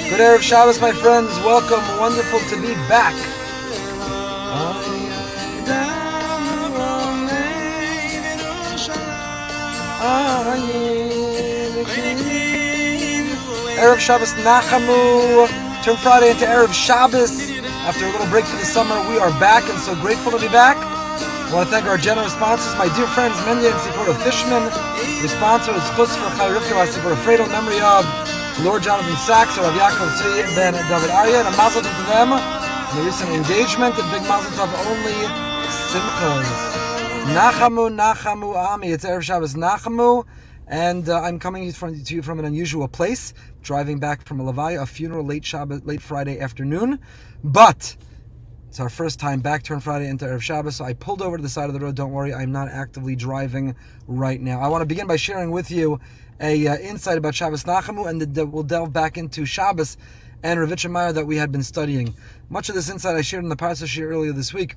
Good Erev Shabbos, my friends. Welcome. Wonderful to be back. Erev Shabbos Nachamu. Turn Friday into Erev Shabbos. After a little break for the summer, we are back and so grateful to be back. I want to thank our generous sponsors, my dear friends Mendy and Sipora Fishman. The sponsor is Chutz for Chai Rivka Sipora Fredo, memory of Lord Jonathan Sachs, Rav Yaakov Tzvi Ben David Arya, and a mazel tov to them in the recent engagement. A big mazel tov, only simchas. Nachamu Ami. It's Erev Shabbos Nachamu, and I'm coming to you from an unusual place, driving back from a levaya, a funeral, late Friday afternoon, but it's our first time back, turn Friday into Erev Shabbos, so I pulled over to the side of the road. Don't worry, I'm not actively driving right now. I want to begin by sharing with you a insight about Shabbos Nachamu, and we'll delve back into Shabbos and Ravitcha Meyer that we had been studying. Much of this insight I shared in the Parsha Shir earlier this week,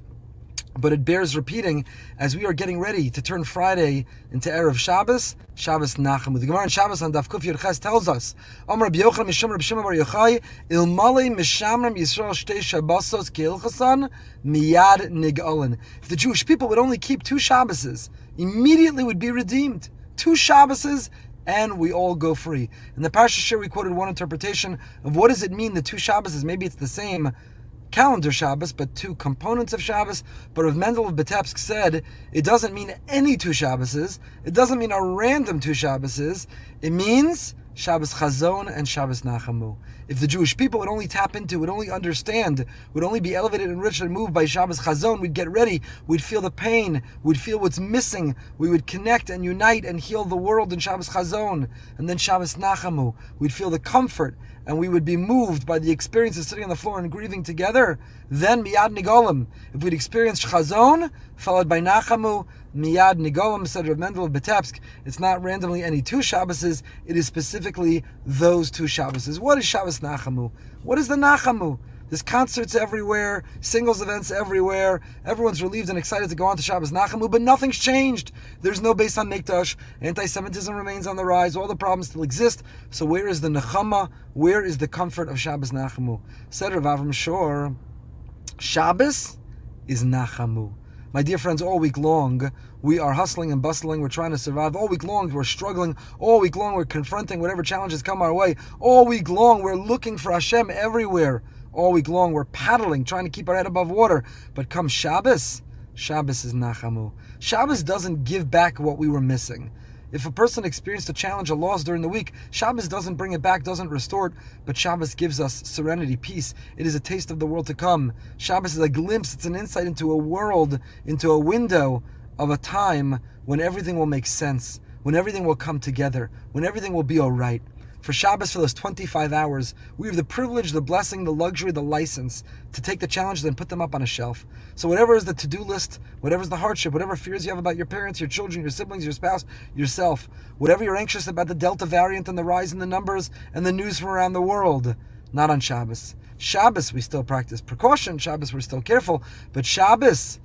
but it bears repeating as we are getting ready to turn Friday into Erev Shabbos, Shabbos Nachamu. The Gemara in Shabbos on Daf Kuf Yud Ches tells us, Amar Rabbi Yochanan Mishum Rabbi Shimon Bar Yochai, Ilmale Mishamram Yisrael Shtei Shabbosos Keilchasan Miyad Nig'olin. If the Jewish people would only keep 2 Shabboses, immediately would be redeemed. 2 Shabboses, and we all go free. In the Parsha Shir, we quoted one interpretation of what does it mean, the 2 Shabboses. Maybe it's the same calendar Shabbos, but 2 components of Shabbos. But Rav Mendel of Vitebsk said it doesn't mean any 2 Shabboses. It doesn't mean a random 2 Shabboses. It means Shabbos Chazon and Shabbos Nachamu. If the Jewish people would only tap into, would only understand, would only be elevated, enriched, and moved by Shabbos Chazon, we'd get ready, we'd feel the pain, we'd feel what's missing, we would connect and unite and heal the world in Shabbos Chazon, and then Shabbos Nachamu, we'd feel the comfort, and we would be moved by the experience of sitting on the floor and grieving together. Then Miyad Nigolim, if we'd experienced Chazon, followed by Nachamu, Miyad Nigolim, said Rav Mendel of Vitebsk, it's not randomly any 2 Shabboses, it is specifically those 2 Shabboses. What is Shabbos Nachamu? What is the Nachamu? There's concerts everywhere, singles events everywhere, everyone's relieved and excited to go on to Shabbos Nachamu, but nothing's changed. There's no Beis HaMikdash, anti-Semitism remains on the rise, all the problems still exist, so where is the Nechama? Where is the comfort of Shabbos Nachamu? Said Rav Avram Shor, Shabbos is Nachamu. My dear friends, all week long, we are hustling and bustling, we're trying to survive. All week long, we're struggling. All week long, we're confronting whatever challenges come our way. All week long, we're looking for Hashem everywhere. All week long, we're paddling, trying to keep our head above water. But come Shabbos, Shabbos is Nachamu. Shabbos doesn't give back what we were missing. If a person experienced a challenge, a loss during the week, Shabbos doesn't bring it back, doesn't restore it, but Shabbos gives us serenity, peace. It is a taste of the world to come. Shabbos is a glimpse, it's an insight into a world, into a window of a time when everything will make sense, when everything will come together, when everything will be all right. For Shabbos, for those 25 hours, we have the privilege, the blessing, the luxury, the license to take the challenges and put them up on a shelf. So whatever is the to-do list, whatever is the hardship, whatever fears you have about your parents, your children, your siblings, your spouse, yourself, whatever you're anxious about the Delta variant and the rise in the numbers and the news from around the world, not on Shabbos. Shabbos, we still practice precaution. Shabbos, we're still careful. But Shabbos,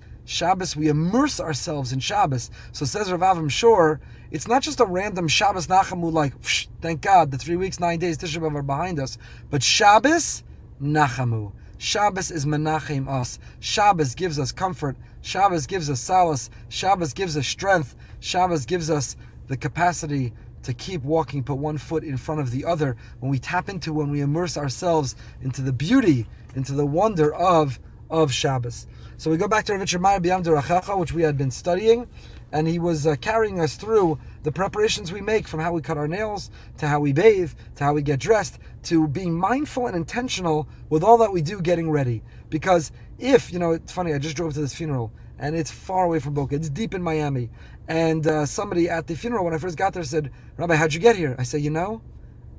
we immerse ourselves in Shabbos. So says Rav Avram Shor, it's not just a random Shabbos Nachamu like, thank God, the 3 weeks, 9 days, Tisha B'Av are behind us. But Shabbos, Nachamu. Shabbos is Menachem us. Shabbos gives us comfort. Shabbos gives us solace. Shabbos gives us strength. Shabbos gives us the capacity to keep walking, put one foot in front of the other. When we tap into, when we immerse ourselves into the beauty, into the wonder of Shabbos. So we go back to Rav Meir B'Yam D'Rachacha, which we had been studying, and he was carrying us through the preparations we make, from how we cut our nails, to how we bathe, to how we get dressed, to being mindful and intentional with all that we do getting ready. Because if, it's funny, I just drove to this funeral, and it's far away from Boca, it's deep in Miami, and somebody at the funeral, when I first got there, said, Rabbi, how'd you get here? I said,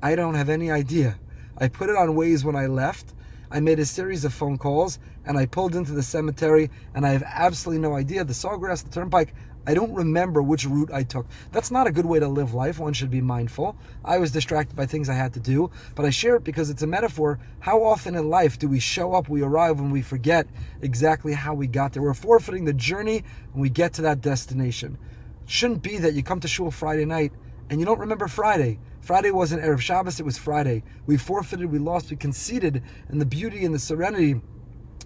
I don't have any idea. I put it on Waze when I left. I made a series of phone calls, and I pulled into the cemetery, and I have absolutely no idea. The Sawgrass, the Turnpike, I don't remember which route I took. That's not a good way to live life. One should be mindful. I was distracted by things I had to do, but I share it because it's a metaphor. How often in life do we show up, we arrive, when we forget exactly how we got there? We're forfeiting the journey when we get to that destination. It shouldn't be that you come to shul Friday night and you don't remember Friday. Friday wasn't Erev Shabbos, it was Friday. We forfeited, we lost, we conceded in the beauty and the serenity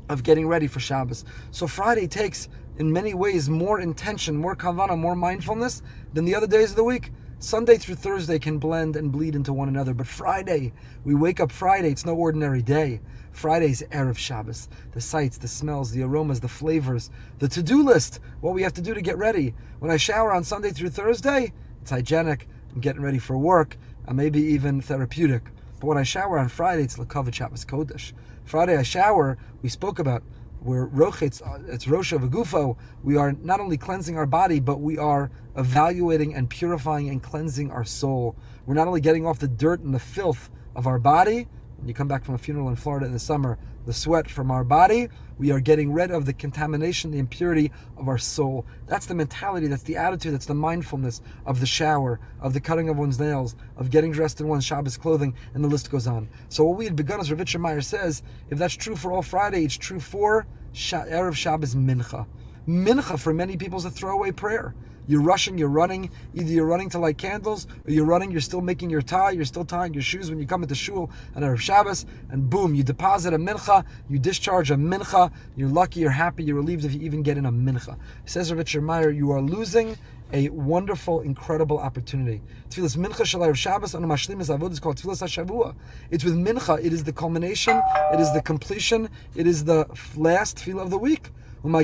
of getting ready for Shabbos. So Friday takes, in many ways, more intention, more kavanah, more mindfulness than the other days of the week. Sunday through Thursday can blend and bleed into one another, but Friday, we wake up Friday, it's no ordinary day. Friday's Erev Shabbos. The sights, the smells, the aromas, the flavors, the to-do list, what we have to do to get ready. When I shower on Sunday through Thursday, it's hygienic, I'm getting ready for work, and maybe even therapeutic. But when I shower on Friday, it's L'Kavod Shabbos Kodesh. Friday I shower, we spoke about, we're rochetz, it's Rosha V'Gufo. We are not only cleansing our body, but we are evaluating and purifying and cleansing our soul. We're not only getting off the dirt and the filth of our body. When you come back from a funeral in Florida in the summer, the sweat from our body, we are getting rid of the contamination, the impurity of our soul. That's the mentality, that's the attitude, that's the mindfulness of the shower, of the cutting of one's nails, of getting dressed in one's Shabbos clothing, and the list goes on. So what we had begun, as Rav Meyer says, if that's true for all Friday, it's true for Erev Shabbos Mincha. Mincha for many people is a throwaway prayer. You're rushing, you're running. Either you're running to light candles, or you're running, you're still making your tie, you're still tying your shoes when you come into shul on Erev Shabbos, and boom, you deposit a mincha, you discharge a mincha, you're lucky, you're happy, you're relieved if you even get in a mincha. Says Rav Meyer, you are losing a wonderful, incredible opportunity. Tfilas mincha shel Erev Shabbos anu mashlimis avod is called tfilas hashavua. It's with mincha, it is the culmination, it is the completion, it is the last tefillah of the week. We are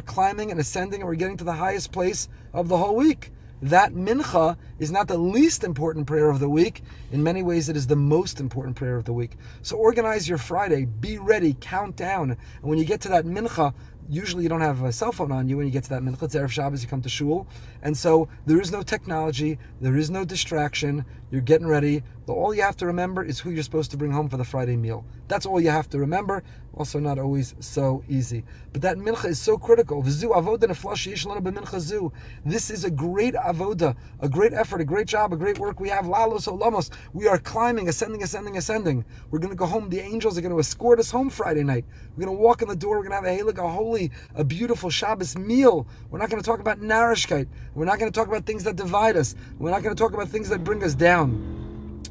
climbing and ascending, and we're getting to the highest place of the whole week. That mincha is not the least important prayer of the week. In many ways, it is the most important prayer of the week. So organize your Friday, be ready, count down. And when you get to that mincha, usually you don't have a cell phone on you when you get to that mincha. It's Erev Shabbos, you come to shul. And so there is no technology, there is no distraction, you're getting ready. All you have to remember is who you're supposed to bring home for the Friday meal. That's all you have to remember. Also not always so easy. But that mincha is so critical. This is a great avoda, a great effort, a great job, a great work we have. Lalos olamos. We are climbing, ascending. We're going to go home. The angels are going to escort us home Friday night. We're going to walk in the door. We're going to have a holy, a beautiful Shabbos meal. We're not going to talk about narishkeit. We're not going to talk about things that divide us. We're not going to talk about things that bring us down.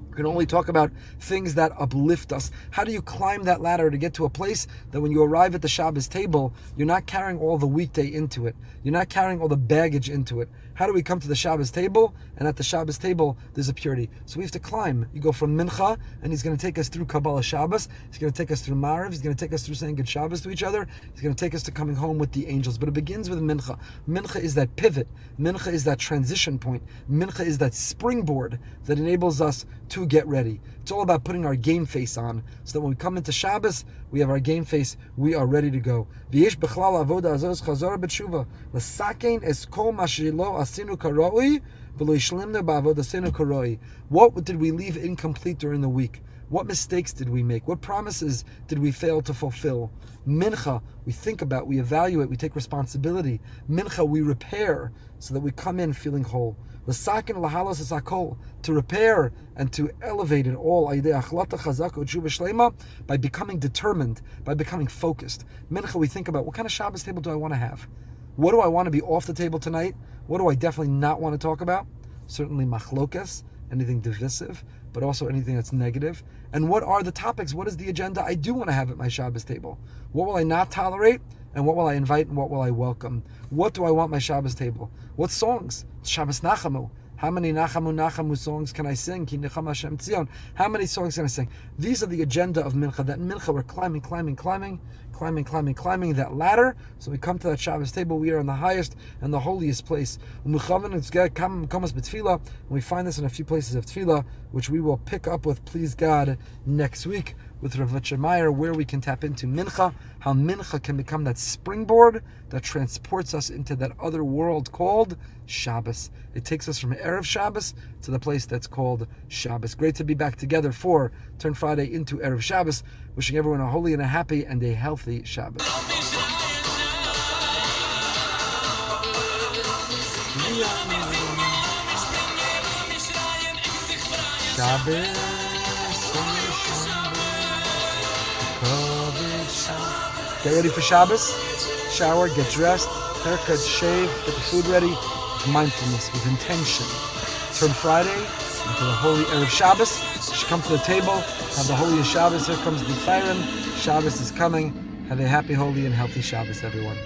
We can only talk about things that uplift us. How do you climb that ladder to get to a place that when you arrive at the Shabbos table, you're not carrying all the weekday into it. You're not carrying all the baggage into it. How do we come to the Shabbos table? And at the Shabbos table, there's a purity. So we have to climb. You go from Mincha, and he's going to take us through Kabbalah Shabbos. He's going to take us through Maariv. He's going to take us through saying good Shabbos to each other. He's going to take us to coming home with the angels. But it begins with Mincha. Mincha is that pivot. Mincha is that transition point. Mincha is that springboard that enables us to get ready. It's all about putting our game face on, so that when we come into Shabbos, we have our game face, we are ready to go. V'yesh b'chlal avoda azos chazara b'tshuva. L'sakein es kol ma shelo asinu karoi v'lo yishlimna ba'avodasenu karoi. What did we leave incomplete during the week? What mistakes did we make? What promises did we fail to fulfill? Mincha, we think about, we evaluate, we take responsibility. Mincha, we repair, so that we come in feeling whole. L'saken lahalos esakol, to repair and to elevate it all by becoming determined, by becoming focused. Mincha, we think about, what kind of Shabbos table do I want to have? What do I want to be off the table tonight? What do I definitely not want to talk about? Certainly machlokas, anything divisive, but also anything that's negative. And what are the topics? What is the agenda I do want to have at my Shabbos table? What will I not tolerate? And what will I invite and what will I welcome? What do I want my Shabbos table? What songs? It's Shabbos Nachamu. How many Nachamu songs can I sing? Ki Nechama Hashem Tzion. How many songs can I sing? These are the agenda of Mincha. That Mincha, we're climbing that ladder. So we come to that Shabbos table. We are in the highest and the holiest place. And we find this in a few places of Tefillah, which we will pick up with, please God, next week. with Rav Meyer where we can tap into Mincha, how Mincha can become that springboard that transports us into that other world called Shabbos. It takes us from Erev Shabbos to the place that's called Shabbos. Great to be back together for Turn Friday into Erev Shabbos. Wishing everyone a holy and a happy and a healthy Shabbos. Shabbos. Get ready for Shabbos. Shower, get dressed, haircut, shave, get the food ready. With mindfulness, with intention. Turn Friday into the holy Erev Shabbos. You should come to the table, have the holy Shabbos. Here comes the siren. Shabbos is coming. Have a happy, holy, and healthy Shabbos, everyone.